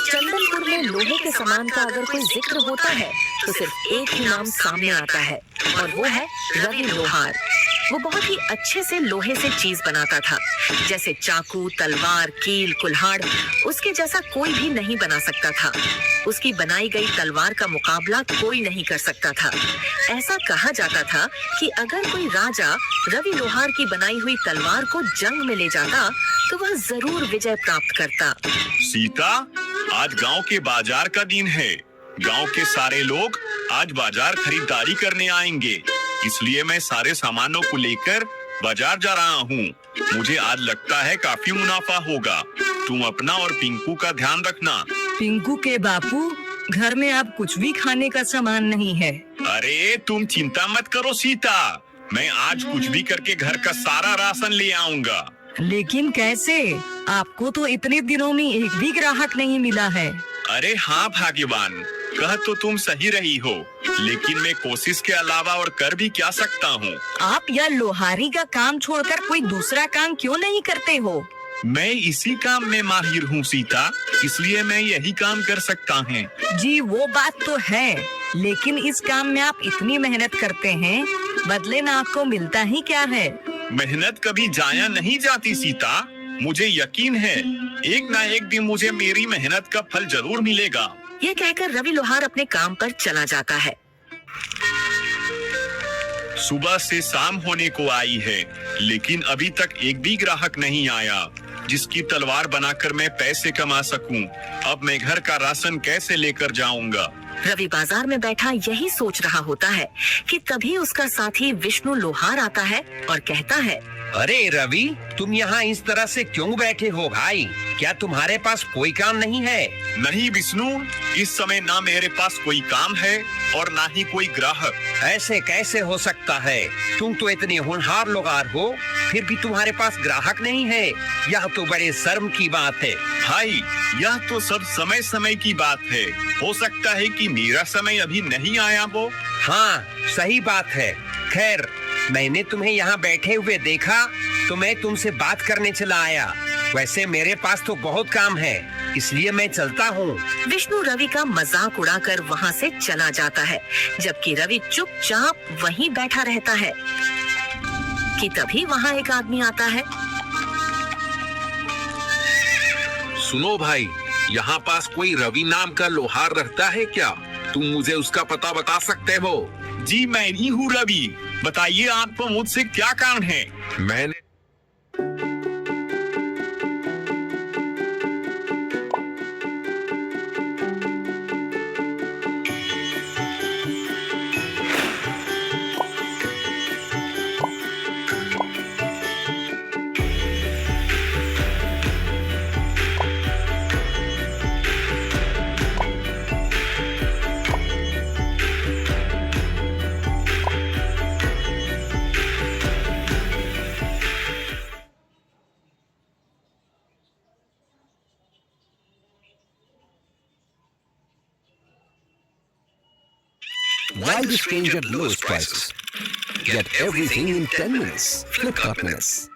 चंदनपुर में लोहे के सामान का अगर कोई जिक्र होता है तो सिर्फ एक ही नाम सामने आता है और वो है रवि लोहार। वो बहुत ही अच्छे से लोहे से चीज बनाता था, जैसे चाकू, तलवार, कील, कुल्हाड़। उसके जैसा कोई भी नहीं बना सकता था। उसकी बनाई गई तलवार का मुकाबला कोई नहीं कर सकता था। ऐसा कहा जाता था कि अगर कोई राजा रवि लोहार की बनाई हुई तलवार को जंग में ले जाता तो वह जरूर विजय प्राप्त करता। सीता, आज गांव के बाजार का दिन है। गांव के सारे लोग आज बाजार खरीदारी करने आएंगे, इसलिए मैं सारे सामानों को लेकर बाजार जा रहा हूँ। मुझे आज लगता है काफी मुनाफा होगा। तुम अपना और पिंकू का ध्यान रखना। पिंकू के बापू, घर में अब कुछ भी खाने का सामान नहीं है। अरे तुम चिंता मत करो सीता, मैं आज कुछ भी करके घर का सारा राशन ले आऊंगा। लेकिन कैसे? आपको तो इतने दिनों में एक भी ग्राहक नहीं मिला है। अरे हाँ भाग्यवान, कह तो तुम सही रही हो, लेकिन मैं कोशिश के अलावा और कर भी क्या सकता हूँ। आप यह लोहारी का काम छोड़कर कोई दूसरा काम क्यों नहीं करते हो? मैं इसी काम में माहिर हूँ सीता, इसलिए मैं यही काम कर सकता हूँ। जी वो बात तो है, लेकिन इस काम में आप इतनी मेहनत करते हैं, बदले में आपको मिलता ही क्या है? मेहनत कभी जाया नहीं जाती सीता, मुझे यकीन है एक ना एक दिन मुझे मेरी मेहनत का फल जरूर मिलेगा। ये कहकर रवि लोहार अपने काम पर चला जाता है। सुबह से शाम होने को आई है, लेकिन अभी तक एक भी ग्राहक नहीं आया जिसकी तलवार बनाकर मैं पैसे कमा सकूं। अब मैं घर का राशन कैसे लेकर जाऊंगा? रवि बाजार में बैठा यही सोच रहा होता है कि तभी उसका साथी विष्णु लोहार आता है और कहता है, अरे रवि, तुम यहाँ इस तरह से क्यों बैठे हो भाई? क्या तुम्हारे पास कोई काम नहीं है? नहीं विष्णु, इस समय ना मेरे पास कोई काम है और ना ही कोई ग्राहक। ऐसे कैसे हो सकता है? तुम तो इतने होनहार लोहार हो, फिर भी तुम्हारे पास ग्राहक नहीं है। यह तो बड़े शर्म की बात है। भाई, यह तो सब समय समय की बात है। हो सकता है कि मेरा समय अभी नहीं आया वो। हाँ, सही बात है। खैर, मैंने तुम्हें यहाँ बैठे हुए देखा तो मैं तुमसे बात करने चला आया। वैसे मेरे पास तो बहुत काम है, इसलिए मैं चलता हूँ। विष्णु रवि का मजाक उड़ाकर वहाँ से चला जाता है, जबकि रवि चुपचाप वहीं बैठा रहता है कि तभी वहाँ एक आदमी आता है। सुनो भाई, यहाँ पास कोई रवि नाम का लोहार रहता है क्या? तुम मुझे उसका पता बता सकते हो? जी मैं ही हूँ रवि, बताइए आपको मुझसे क्या काम है? मैंने Why the stranger lowest prices? Get everything in 10 minutes. Flipkart Minutes.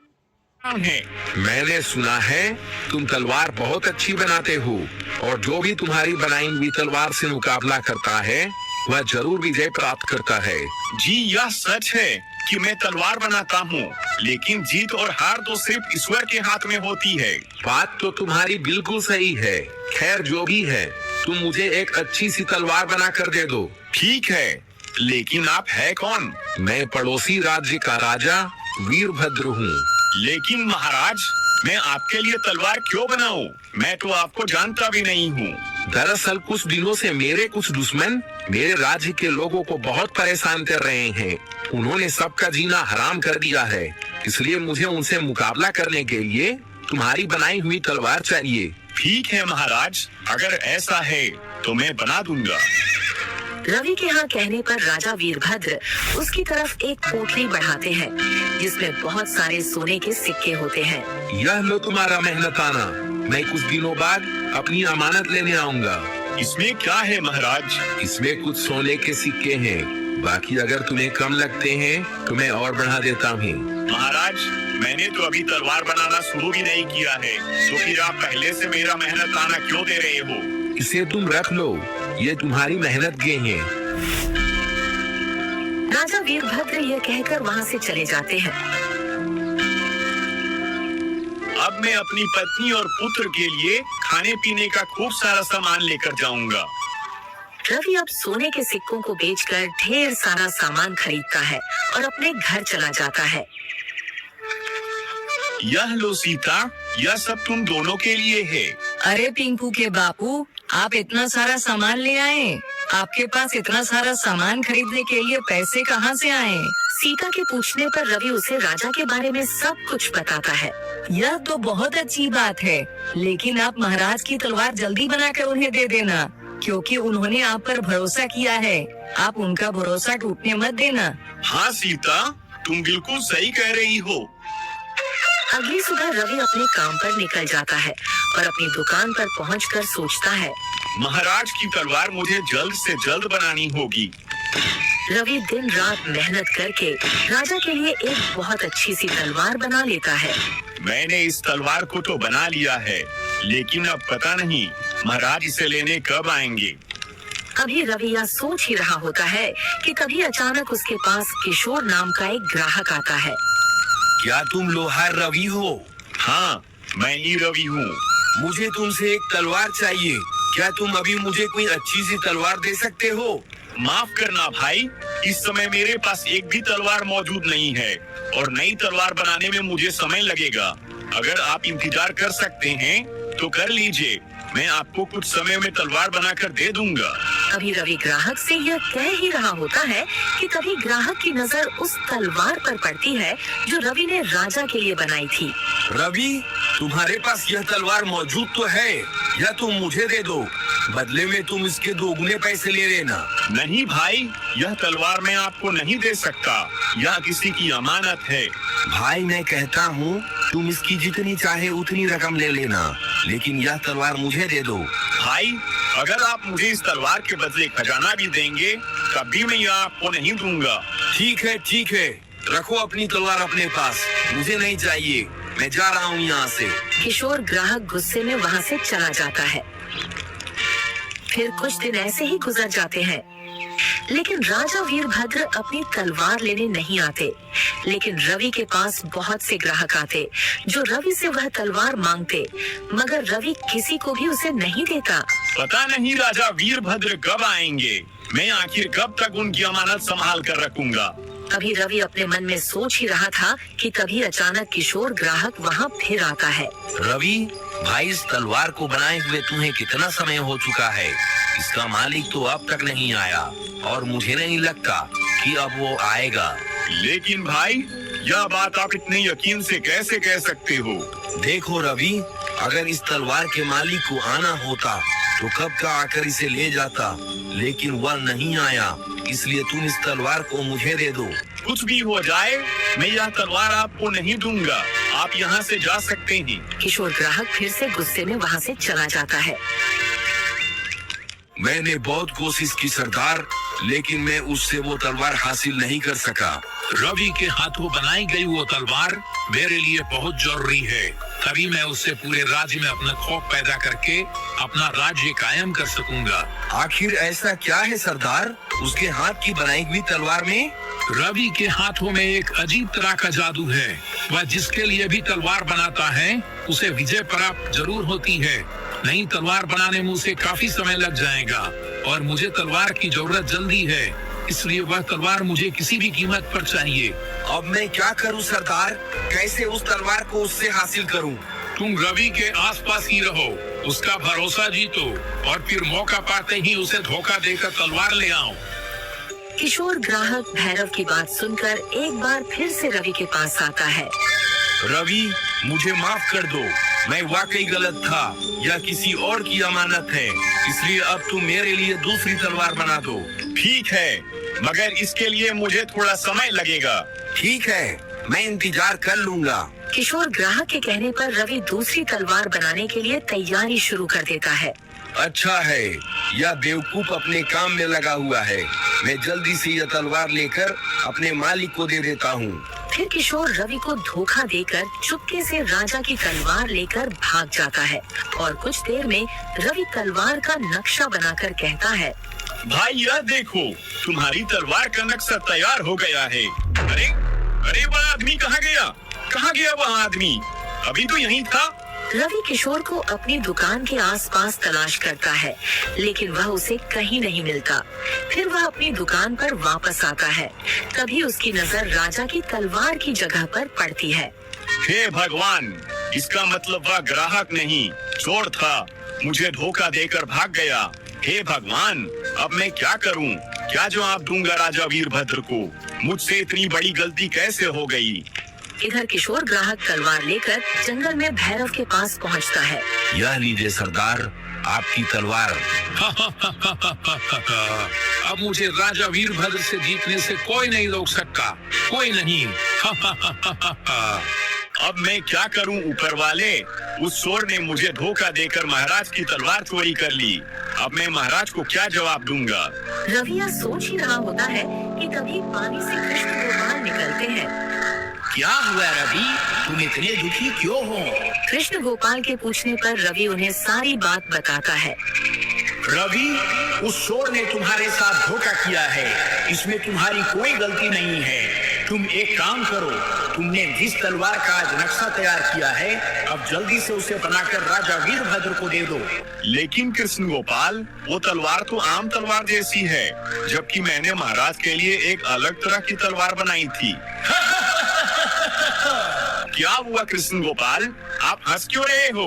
मैंने सुना है तुम तलवार बहुत अच्छी बनाते हो और जो भी तुम्हारी बनाई हुई तलवार से मुकाबला करता है वह जरूर विजय प्राप्त करता है। जी यह सच है कि मैं तलवार बनाता हूँ, लेकिन जीत और हार तो सिर्फ ईश्वर के हाथ में होती है। बात तो तुम्हारी बिल्कुल सही है। खैर जो भी है, तुम मुझे एक अच्छी सी तलवार बना कर दे दो। ठीक है, लेकिन आप है कौन? मैं पड़ोसी राज्य का राजा वीरभद्र हूँ। लेकिन महाराज, मैं आपके लिए तलवार क्यों बनाऊं? मैं तो आपको जानता भी नहीं हूँ। दरअसल कुछ दिनों से मेरे कुछ दुश्मन मेरे राज्य के लोगों को बहुत परेशान कर रहे हैं। उन्होंने सबका जीना हराम कर दिया है, इसलिए मुझे उनसे मुकाबला करने के लिए तुम्हारी बनाई हुई तलवार चाहिए। ठीक है महाराज, अगर ऐसा है तो मैं बना दूंगा। रवि के यहाँ कहने पर राजा वीरभद्र उसकी तरफ एक पोटली बढ़ाते हैं, जिसमें बहुत सारे सोने के सिक्के होते हैं। यह लो तुम्हारा मेहनताना, मैं कुछ दिनों बाद अपनी अमानत लेने आऊंगा। इसमें क्या है महाराज? इसमें कुछ सोने के सिक्के हैं, बाकी अगर तुम्हें कम लगते हैं तो मैं और बढ़ा देता हूँ। महाराज, मैंने तो अभी तलवार बनाना शुरू भी नहीं किया है, तो फिर आप पहले से मेरा मेहनत आना क्यों दे रहे हो? इसे तुम रख लो, ये तुम्हारी मेहनत के हैं। राजा वीरभद्र यह कहकर वहाँ से चले जाते हैं। अब मैं अपनी पत्नी और पुत्र के लिए खाने पीने का खूब सारा सामान लेकर जाऊंगा। रवि अब सोने के सिक्कों को बेचकर ढेर सारा सामान खरीदता है और अपने घर चला जाता है। यह लो सीता, यह सब तुम दोनों के लिए है। अरे पिंकू के बापू, आप इतना सारा सामान ले आए? आपके पास इतना सारा सामान खरीदने के लिए पैसे कहाँ से आए? सीता के पूछने पर रवि उसे राजा के बारे में सब कुछ बताता है। यह तो बहुत अच्छी बात है, लेकिन आप महाराज की तलवार जल्दी बनाकर उन्हें दे देना, क्योंकि उन्होंने आप पर भरोसा किया है। आप उनका भरोसा टूटने मत देना। हाँ सीता, तुम बिल्कुल सही कह रही हो। अगली सुबह रवि अपने काम पर निकल जाता है और अपनी दुकान पर पहुंचकर सोचता है, महाराज की तलवार मुझे जल्द से जल्द बनानी होगी। रवि दिन रात मेहनत करके राजा के लिए एक बहुत अच्छी सी तलवार बना लेता है। मैंने इस तलवार को तो बना लिया है, लेकिन अब पता नहीं महाराज इसे लेने कब आएंगे। अभी रवि यह सोच ही रहा होता है कि तभी अचानक उसके पास किशोर नाम का एक ग्राहक आता है। क्या तुम लोहार रवि हो? हाँ, मैं ही रवि हूँ। मुझे तुमसे एक तलवार चाहिए। क्या तुम अभी मुझे कोई अच्छी सी तलवार दे सकते हो? माफ करना भाई, इस समय मेरे पास एक भी तलवार मौजूद नहीं है और नई तलवार बनाने में मुझे समय लगेगा। अगर आप इंतजार कर सकते हैं तो कर लीजिए, मैं आपको कुछ समय में तलवार बनाकर दे दूंगा। अभी रवि ग्राहक से यह कह ही रहा होता है कि तभी ग्राहक की नजर उस तलवार पर पड़ती है जो रवि ने राजा के लिए बनाई थी। रवि, तुम्हारे पास यह तलवार मौजूद तो है, या तुम मुझे दे दो, बदले में तुम इसके 2 गुने पैसे ले लेना। नहीं भाई, यह तलवार मैं आपको नहीं दे सकता, यह किसी की अमानत है। भाई मैं कहता हूँ तुम इसकी जितनी चाहे उतनी रकम ले लेना, लेकिन यह तलवार मुझे दे दो। भाई, अगर आप मुझे इस तलवार के बदले खजाना भी देंगे तब भी मैं यह आपको नहीं दूंगा। ठीक है, रखो अपनी तलवार अपने पास, मुझे नहीं चाहिए, मैं जा रहा हूँ यहाँ से। किशोर ग्राहक गुस्से में वहाँ से चला जाता है। फिर कुछ दिन ऐसे ही गुजर जाते हैं, लेकिन राजा वीरभद्र अपनी तलवार लेने नहीं आते। लेकिन रवि के पास बहुत से ग्राहक आते जो रवि से वह तलवार मांगते, मगर रवि किसी को भी उसे नहीं देता। पता नहीं राजा वीरभद्र कब आएंगे, मैं आखिर कब तक उनकी अमानत संभाल कर रखूंगा। अभी रवि अपने मन में सोच ही रहा था कि तभी अचानक किशोर ग्राहक वहाँ फिर आता है। रवि भाई, इस तलवार को बनाए हुए तुम्हें कितना समय हो चुका है? इसका मालिक तो अब तक नहीं आया और मुझे नहीं लगता कि अब वो आएगा। लेकिन भाई, यह बात आप इतने यकीन से कैसे कह सकते हो? देखो रवि, अगर इस तलवार के मालिक को आना होता तो कब का आकर इसे ले जाता, लेकिन वह नहीं आया, इसलिए तुम इस तलवार को मुझे दे दो। कुछ भी हो जाए, मैं यह तलवार आपको नहीं दूंगा, आप यहाँ से जा सकते हैं। किशोर ग्राहक फिर से गुस्से में वहाँ से चला जाता है। मैंने बहुत कोशिश की सरदार, लेकिन मैं उससे वो तलवार हासिल नहीं कर सका। रवि के हाथों बनाई गई वो तलवार मेरे लिए बहुत जरूरी है, तभी मैं उससे पूरे राज्य में अपना खौफ पैदा करके अपना राज्य कायम कर सकूंगा। आखिर ऐसा क्या है सरदार उसके हाथ की बनाई हुई तलवार में? रवि के हाथों में एक अजीब तरह का जादू है। वह जिसके लिए भी तलवार बनाता है उसे विजय प्राप्त जरूर होती है। नई तलवार बनाने में उसे काफी समय लग जाएगा और मुझे तलवार की जरूरत जल्दी है, इसलिए वह तलवार मुझे किसी भी कीमत पर चाहिए। अब मैं क्या करूं सरदार? कैसे उस तलवार को उससे हासिल करूं? तुम रवि के आसपास ही रहो, उसका भरोसा जीतो और फिर मौका पाते ही उसे धोखा देकर तलवार ले आओ। किशोर ग्राहक भैरव की बात सुनकर एक बार फिर से रवि के पास आता है। रवि, मुझे माफ कर दो, मैं वाकई गलत था, यह किसी और की अमानत है, इसलिए अब तुम मेरे लिए दूसरी तलवार बना दो। ठीक है, मगर इसके लिए मुझे थोड़ा समय लगेगा। ठीक है, मैं इंतजार कर लूंगा, किशोर ग्राहक के कहने पर रवि दूसरी तलवार बनाने के लिए तैयारी शुरू कर देता है। अच्छा है, यह बेवकूफ अपने काम में लगा हुआ है। मैं जल्दी से यह तलवार लेकर अपने मालिक को दे देता हूँ। फिर किशोर रवि को धोखा देकर चुपके से राजा की तलवार लेकर भाग जाता है और कुछ देर में रवि तलवार का नक्शा बनाकर कहता है, भाई यह देखो, तुम्हारी तलवार का नक्शा तैयार हो गया है। अरे अरे वह आदमी कहाँ गया? कहाँ गया वह आदमी? अभी तो यहीं था। रवि किशोर को अपनी दुकान के आसपास तलाश करता है, लेकिन वह उसे कहीं नहीं मिलता। फिर वह अपनी दुकान पर वापस आता है। तभी उसकी नजर राजा की तलवार की जगह पर पड़ती है। हे भगवान, इसका मतलब वह ग्राहक नहीं, चोर था। मुझे धोखा देकर भाग गया। हे भगवान, अब मैं क्या करूं? क्या जवाब दूंगा राजा वीरभद्र को? मुझसे इतनी बड़ी गलती कैसे हो गई? इधर किशोर ग्राहक तलवार लेकर जंगल में भैरव के पास पहुंचता है। यह लीजिए सरदार, आपकी तलवार। अब मुझे राजा वीरभद्र से जीतने से कोई नहीं रोक सकता, कोई नहीं। अब मैं क्या करूं ऊपर वाले? उस चोर ने मुझे धोखा देकर महाराज की तलवार चोरी कर ली। अब मैं महाराज को क्या जवाब दूंगा? रवि यह सोच ही रहा होता है कि तभी पानी से कृष्ण गोपाल निकलते हैं। क्या हुआ रवि, तुम इतने दुखी क्यों हो? कृष्ण गोपाल के पूछने पर रवि उन्हें सारी बात बताता है। रवि, उस चोर ने तुम्हारे साथ धोखा किया है। इसमें तुम्हारी कोई गलती नहीं है। तुम एक काम करो, तुमने जिस तलवार का आज नक्शा तैयार किया है, अब जल्दी से उसे बनाकर राजा वीरभद्र को दे दो। लेकिन कृष्ण गोपाल, वो तलवार तो आम तलवार जैसी है, जबकि मैंने महाराज के लिए एक अलग तरह की तलवार बनाई थी। क्या हुआ कृष्ण गोपाल, आप हंस क्यों रहे हो?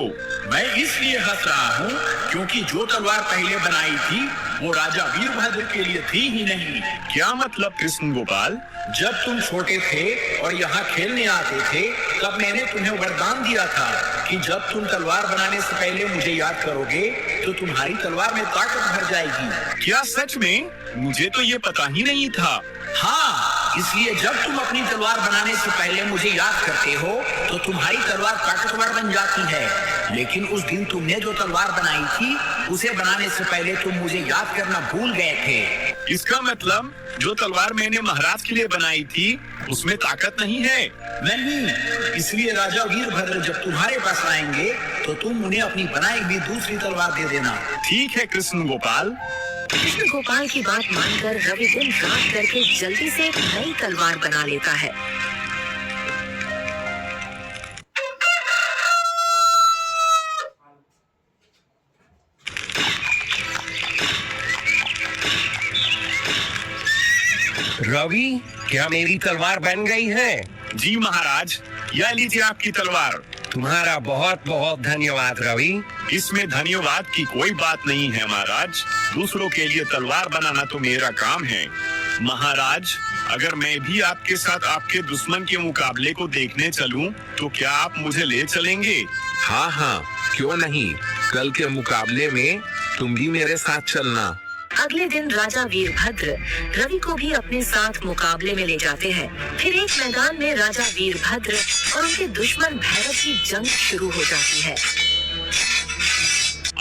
मैं इसलिए हंस रहा हूँ क्योंकि जो तलवार पहले बनाई थी वो राजा वीरभद्र के लिए थी ही नहीं। क्या मतलब कृष्ण गोपाल? जब तुम छोटे थे और यहाँ खेलने आते थे, तब मैंने तुम्हें वरदान दिया था कि जब तुम तलवार बनाने से पहले मुझे याद करोगे तो तुम्हारी तलवार में ताकत भर जाएगी। क्या सच में? मुझे तो ये पता ही नहीं था। हाँ, इसलिए जब तुम अपनी तलवार बनाने से पहले मुझे याद करते हो तो तुम्हारी तलवार ताकतवर बन जाती है। लेकिन उस दिन तुमने जो तलवार बनाई थी, उसे बनाने से पहले तुम मुझे याद करना भूल गए थे। इसका मतलब जो तलवार मैंने महाराज के लिए बनाई थी उसमें ताकत नहीं है? नहीं, इसलिए राजा वीरभद्र जब तुम्हारे पास आएंगे तो तुम उन्हें अपनी बनाई हुई दूसरी तलवार दे देना। ठीक है कृष्ण गोपाल। कृष्ण गोपाल की बात मानकर रवि दिन रात करके जल्दी से एक नई तलवार बना लेता है। रवि, क्या मेरी तलवार बन गई है? जी महाराज, यह लीजिए आपकी तलवार। तुम्हारा बहुत बहुत धन्यवाद रवि। इसमें धन्यवाद की कोई बात नहीं है महाराज। दूसरों के लिए तलवार बनाना तो मेरा काम है। महाराज, अगर मैं भी आपके साथ आपके दुश्मन के मुकाबले को देखने चलूं, तो क्या आप मुझे ले चलेंगे? हाँ हाँ, क्यों नहीं। कल के मुकाबले में तुम भी मेरे साथ चलना। अगले दिन राजा वीरभद्र रवि को भी अपने साथ मुकाबले में ले जाते हैं। फिर एक मैदान में राजा वीरभद्र और उनके दुश्मन भैरव की जंग शुरू हो जाती है।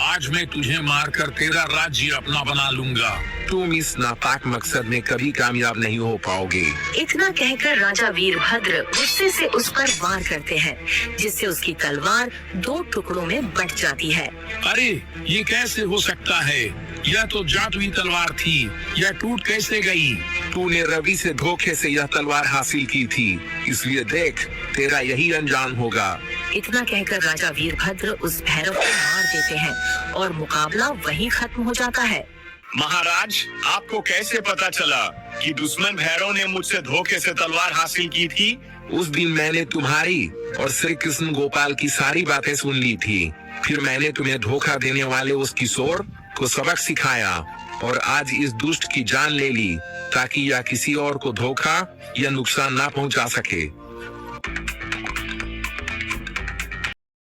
आज मैं तुझे मारकर तेरा राज्य अपना बना लूंगा। तुम इस नापाक मकसद में कभी कामयाब नहीं हो पाओगे। इतना कहकर राजा वीरभद्र गुस्से से उस पर वार करते हैं, जिससे उसकी तलवार 2 टुकड़ों में बट जाती है। अरे, ये कैसे हो सकता है? यह तो जादुई तलवार थी, यह टूट कैसे गई? तूने रवि से धोखे से यह तलवार हासिल की थी, इसलिए देख, तेरा यही अंजाम होगा। इतना कहकर राजा वीरभद्र उस भैरव को मार देते हैं और मुकाबला वहीं खत्म हो जाता है। महाराज, आपको कैसे पता चला कि दुश्मन भैरव ने मुझसे धोखे से तलवार हासिल की थी? उस दिन मैंने तुम्हारी और श्री कृष्ण गोपाल की सारी बातें सुन ली थी। फिर मैंने तुम्हें धोखा देने वाले उस किशोर को सबक सिखाया और आज इस दुष्ट की जान ले ली, ताकि यह किसी और को धोखा या नुकसान ना पहुंचा सके।